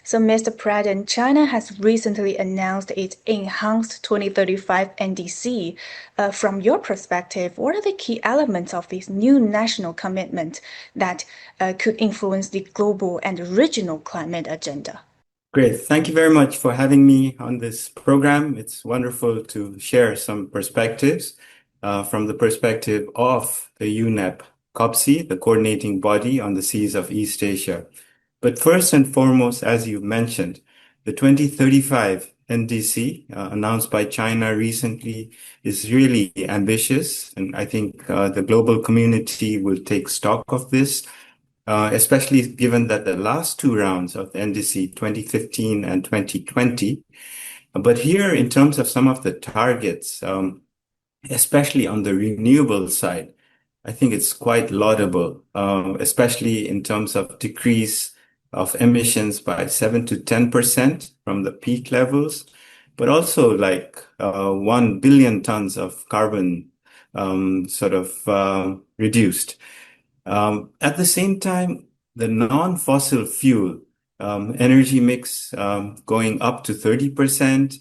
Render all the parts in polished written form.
So, Mr. Pradhan, China has recently announced its enhanced 2035 NDC. From your perspective, what are the key elements of this new national commitment that could influence the global and regional climate agenda? Great. Thank you very much for having me on this program. It's wonderful to share some perspectives from the perspective of the UNEP COPSI, the coordinating body on the seas of East Asia. But first and foremost, as you mentioned, the 2035 NDC announced by China recently is really ambitious. And I think the global community will take stock of this, especially given that the last two rounds of the NDC, 2015 and 2020. But here, in terms of some of the targets, especially on the renewable side, I think it's quite laudable, especially in terms of decrease of emissions by 7 to 10% from the peak levels, but also like 1 billion tons of carbon reduced. At the same time, the non-fossil fuel energy mix going up to 30%,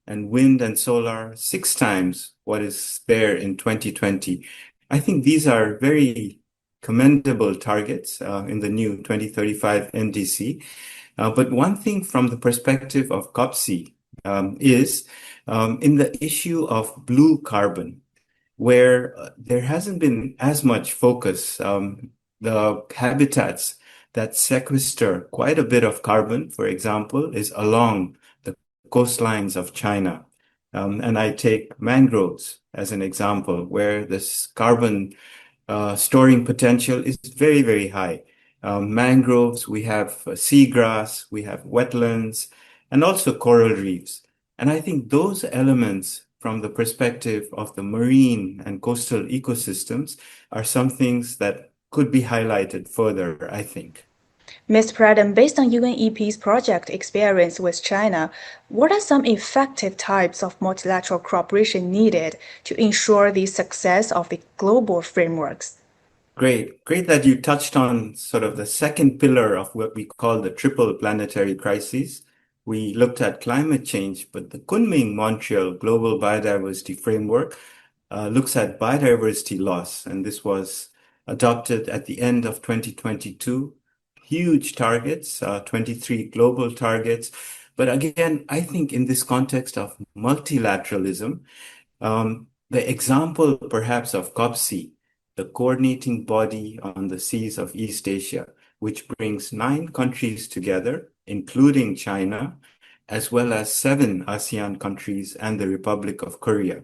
and wind and solar 6 times what is there in 2020. I think these are very commendable targets in the new 2035 NDC. But one thing from the perspective of COPSI is in the issue of blue carbon, where there hasn't been as much focus. The habitats that sequester quite a bit of carbon, for example, is along the coastlines of China. And I take mangroves as an example, where this carbon storing potential is very, very high. Mangroves, we have seagrass, we have wetlands, and also coral reefs. And I think those elements from the perspective of the marine and coastal ecosystems are some things that could be highlighted further, I think. Mr. Pradhan, based on UNEP's project experience with China, what are some effective types of multilateral cooperation needed to ensure the success of the global frameworks? Great. Great that you touched on sort of the second pillar of what we call the triple planetary crises. We looked at climate change, but the Kunming-Montreal Global Biodiversity Framework looks at biodiversity loss, and this was adopted at the end of 2022. Huge targets, 23 global targets. But again, I think in this context of multilateralism, the example perhaps of COPSI, the coordinating body on the seas of East Asia, which brings 9 countries together, including China, as well as 7 ASEAN countries and the Republic of Korea.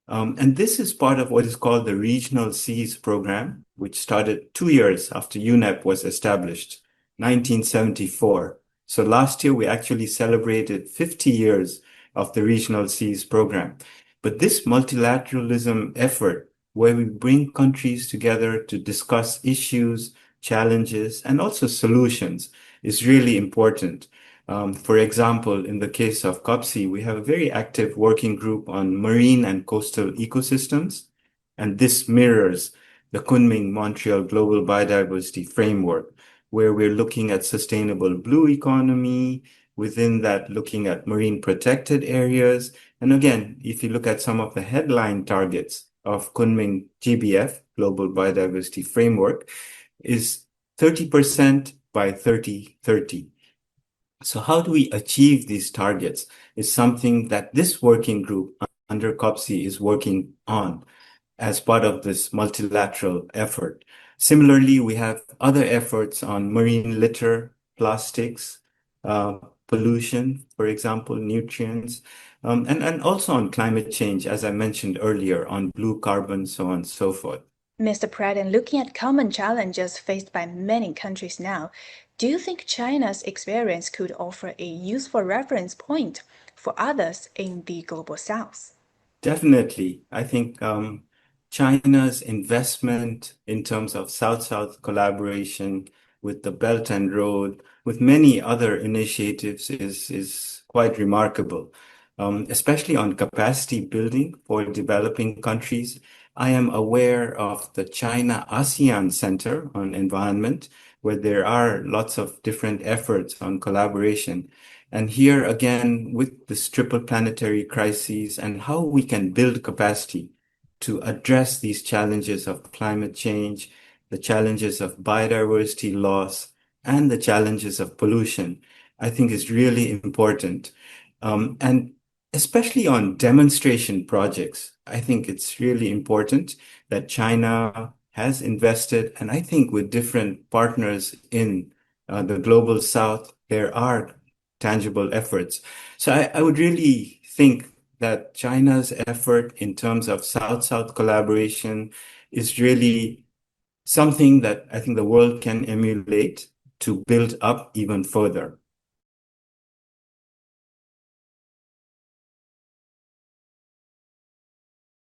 And this is part of what is called the Regional Seas Program, which started 2 years after UNEP was established, 1974. So last year, we actually celebrated 50 years of the Regional Seas Program. But this multilateralism effort, where we bring countries together to discuss issues, challenges, and also solutions, is really important. For example, in the case of COPSI, we have a very active working group on marine and coastal ecosystems, and this mirrors the Kunming-Montreal Global Biodiversity Framework, where we're looking at sustainable blue economy, within that looking at marine protected areas. And again, if you look at some of the headline targets of Kunming GBF, Global Biodiversity Framework, is 30% by 2030. So how do we achieve these targets is something that this working group under COPSI is working on as part of this multilateral effort. Similarly, we have other efforts on marine litter, plastics, pollution, for example, nutrients, and also on climate change, as I mentioned earlier, on blue carbon, so on and so forth. Mr. Pradhan, looking at common challenges faced by many countries now, do you think China's experience could offer a useful reference point for others in the global south? Definitely. I think China's investment in terms of South-South collaboration with the Belt and Road, with many other initiatives, is quite remarkable, especially on capacity building for developing countries. I am aware of the China ASEAN Center on Environment, where there are lots of different efforts on collaboration. And here again, with this triple planetary crises and how we can build capacity to address these challenges of climate change, the challenges of biodiversity loss, and the challenges of pollution, I think is really important. And especially on demonstration projects, I think it's really important that China has invested, and I think with different partners in the global south, there are tangible efforts. So I would really think that China's effort in terms of South-South collaboration is really something that I think the world can emulate to build up even further.